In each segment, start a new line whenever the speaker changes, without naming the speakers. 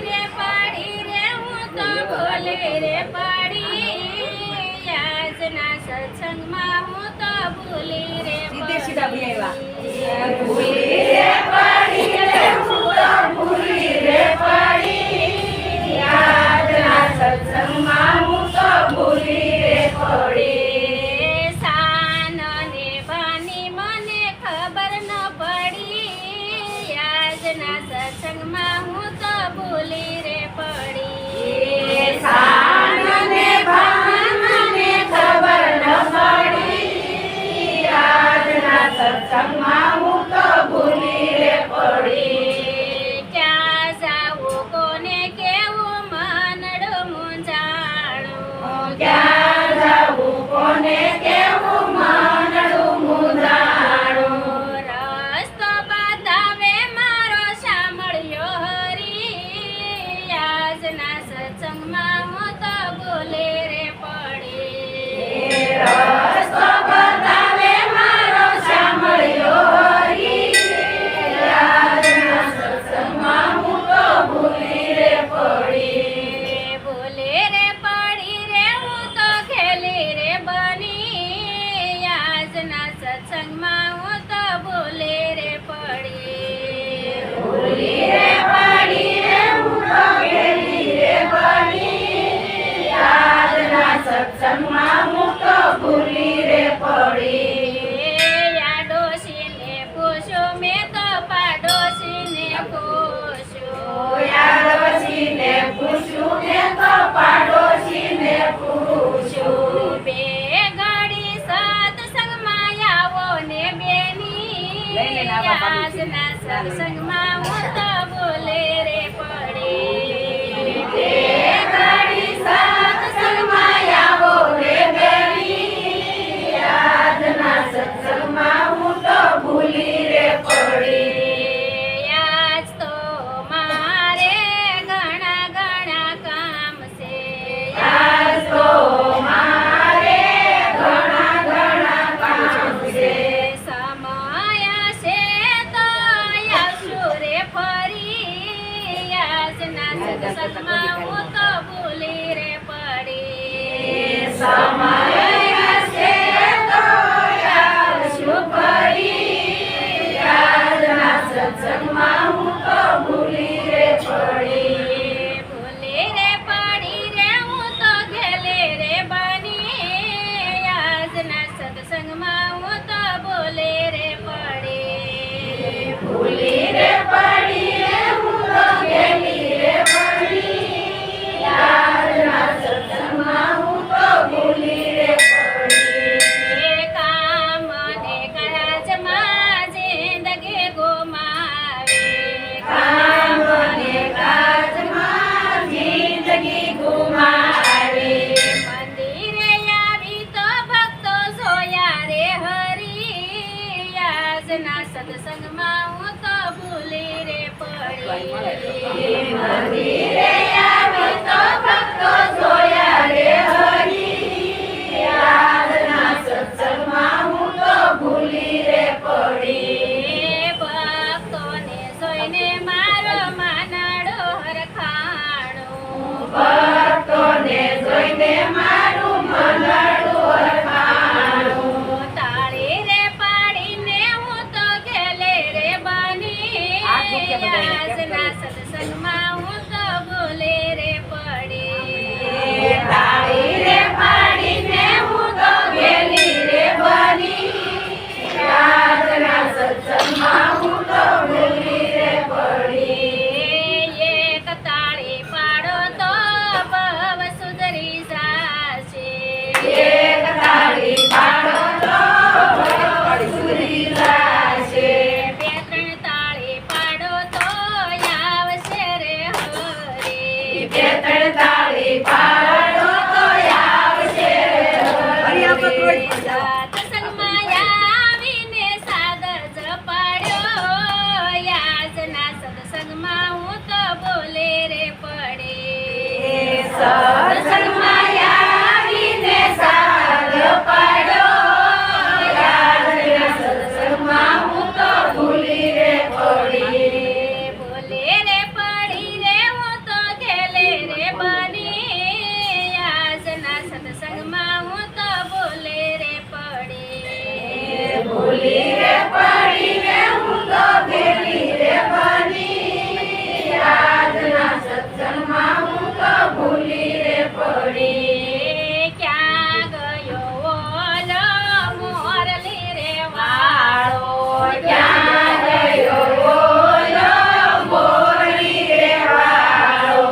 રે પાડી રે હું તો બોલે રે પાડી આજના સત્સંગમાં હું તો ભૂલી રે ભૂલી રે પાડી રે હું તો ભૂલી રે પાડી આજના સત્સંગમાં હું તો ભૂલી રે પડી સાન ને બાની મને ખબર ન પડી આજના સત્સંગમાં હું તો ભૂલી રે પડી સાન ને બાની મને ખબર ન પડી આજના સત્સંગમાં હું તો ભૂલી રે પડી ક્યાં જાવું કોને કેવું મનડું મૂંઝાણું ક્યાં જાવું કોને કેવું મનડું મૂંઝાણું રસ્તો બતાવે મારો સાંભળ્યો હરી આજના સત્સંગમાં હું તો ભૂલી રે પડી રસ્તો બતાવે મારો સાંભળ્યો હરી આજના સત્સંગમાં હું તો ભૂલી રે પડી ભૂલી રે પડી રે હું તો ખેલી રે બની આજના સત્સંગમાં હું તો ભૂલી રે પડી ભૂલી રે પડી રે હું તો ખેલી રે બની આજના સત્સંગમાં હું તો ભૂલી રે પડી યાડોશીને પૂછ્યું મેં તો પાડોશીને પૂછ્યું યાડોશીને પૂછ્યું મેં તો પાડોશીને પૂછ્યું બે ઘડી સત્સંગમાં આવો ને બેની આજના સત્સંગમાં હું તો ભૂલી રે પડી બે ઘડી સત્સંગમાં આવો ને બેની આજના સત્સંગમાં હું તો ભૂલી રે પડી આજ તો મારે ઘણા ઘણા કામ છે આજ તો મારે ઘણા ઘણા કામ છે સમય છે તો આવશું રે ફરી આજના સત્સંગમાં હું તો ભૂલી રે પડી સમય છે તો આવશું ફરી આજના સત્સંગમાં હું તો ભૂલી રે પડી ભૂલી રે પડી રે હું તો ઘેલી રે બની આજના સત્સંગમાં હું તો ભૂલી રે પડી ભૂલી રે પડી રે હું તો ઘેલી રે બની આજના સત્સંગમાં હું તો ભૂલી રે પડી કામ ને કાજમાં જિંદગી ગુમાવે કામ ને કાજમાં જિંદગી ગુમાવે મંદિરે આવી તો ભક્તો જોયા રે હરી આજના સત્સંગમાં હું તો ભૂલી રે પડી મંદિરે આવી તો ભક્તો જોયા રે હરી આજના સત્સંગમાં હું તો ભૂલી રે પડી ભક્તોને જોઈને મારો માનાડો હરખાણું ભક્તોને જોઈને મારું મનાડું હરખાણું તાળી રે પાડીને હું તો ઘેલે રે બની આજના સત્સંગમાં હું તો ભૂલી રે પડી તાળી રે પાડીને હું તો ઘેલી રે બની આજના સત્સંગમાં હું તો ભૂલી રે પડી એક તાળી પાડો તો ભવ સુધરી જાશે એક તાળી પાડો તો ભવ સુધરી જાશે બે ત્રણ તાળી પાડો તો આવશે રે હરી બે ત્રણ તાળી પાડો તો આવશે રે હરી સત્સંગમાં આવીને સાગર જપાડ્યો આજના સત્સંગમાં હું તો ભૂલી રે પડી સત્સંગમાં આવીને સાદ પાડ્યો, યાદના સત્સંગમાં હું તો ભૂલી રે પડી. ભૂલે રે પડી રે હું તો ગેલે રે બની, યાદના સત્સંગમાં હું તો ભૂલે રે પડી. ભૂલી રે પડી રે હું તો ગેલી રે બની, યાદના સત્સંગમાં હું તો ભૂલી રે પડી. ક્યાં ગયો ઓલો મોરલી રે વાળો, ક્યાં ગયો ઓલો મોરલી રે વાળો.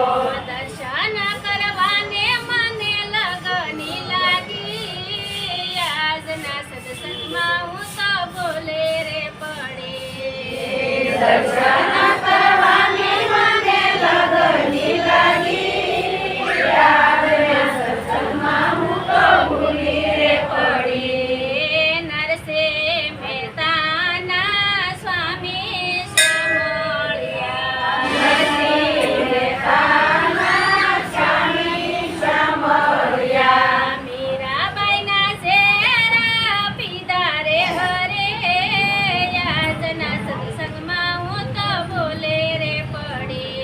દર્શન કરવાને મને લગની લાગી, આજના સત્સંગમાં હું તો ભૂલે રે પડી. દર્શન કરવાને મને લગની લાગી, આજના સત્સંગમાં હું તો ભૂલી રે પડી. નરસે મહેતાના સ્વામી સાંભળ્યા, નરસે મહેતાના સ્વામી સાંભળ્યા. મીરાબાઈના ઝેરા પીધા રે હરે, યાદના સત્સંગમાં હું તો ભૂલે રે પડી.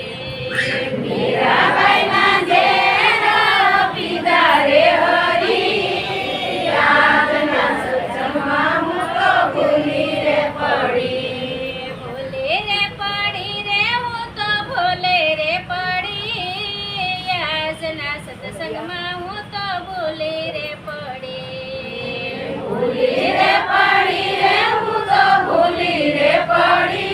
મીરાબાઈના ઝેરા પીધા રે હરી, યાદના સત્સંગમાં હું તો ભૂલી રે પડી. ભૂલી રે પડી રે હું તો ભૂલે રે પડી, યાદના સત્સંગમાં હું તો ભૂલી રે પડી. ભૂલી રે પડી રે હું તો ભૂલી રે પડી,